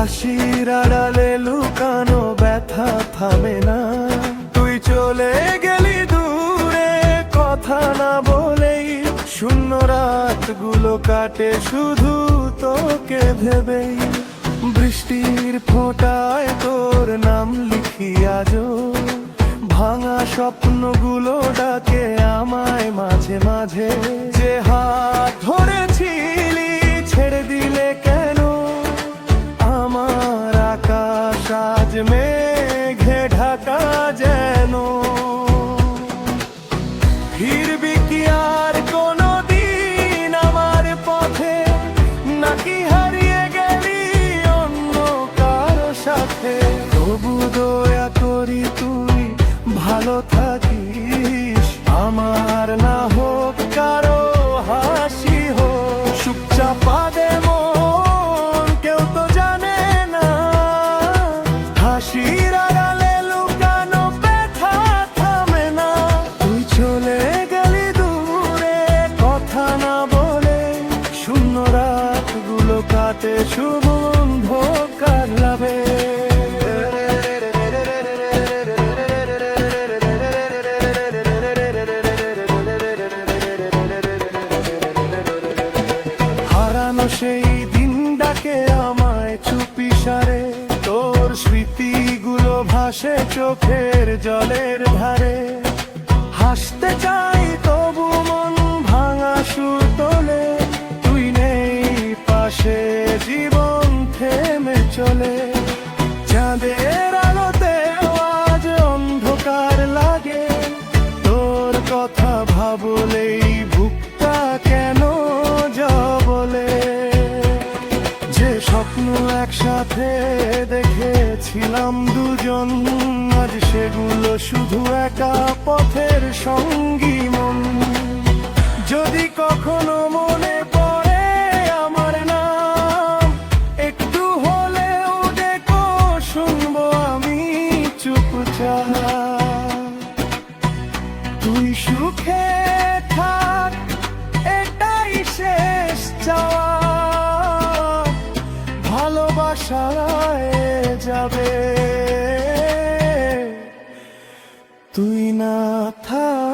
হাসির আড়ালে লুকানো ব্যথা থামে না। তুই চলে গেলি দূরে কথা না বলেই, শূন্য রাতগুলো কাটে শুধু তোকে ভেবেই। বৃষ্টির ফোঁটায় তোর নাম লিখি আজও, ভাঙা স্বপ্নগুলো ডাকে আমায় মাঝে মাঝে। যে হাত ধরেছিলি ছেড়ে দিলে কেন, আমার আকাশ আজ মেঘে ঢাকা যেন। ফিরবি কি আর কোনো দিন আমার পথে, নাকি হারিয়ে গেলি অন্য কারো সাথে? তবু দয়া করি তুই ভালো থাকিস, আমার না হোক কারো হাসি হোক। সুখ চাপা দে মন, কেউ তো জানে না, হাসির আড়ালে লুকানো ব্যথা থামে না। তুই চলে গেলি দূরে কথা না বলে, শূন্য রাতগুলো কাটে শুভ অন্ধকার লাভে। সেই দিন ডাকে আমায় চুপি সারে, তোর স্মৃতিগুলো ভাসে চোখের জলের ধারে। হাসতে চাই তবু মন ভাঙা সুর তোলে, তুই নেই পাশে জীবন থেমে চলে। চাঁদের আলোতে আজ অন্ধকার লাগে, তোর কথা ভাবলেই বুকটা কেন বলে। যে স্বপ্ন একসাথে দেখেছিলাম দুজন, আজ সেগুলো শুধু একা পথের সঙ্গী মন। যদি কখনো মনে পড়ে আমার নাম, একটু হলেও দেখো শুনবো আমি চুপচাপ। তুই সুখে থাক এটাই শেষ চাওয়া, ভালোবাসায় যাবে তুই না থাক।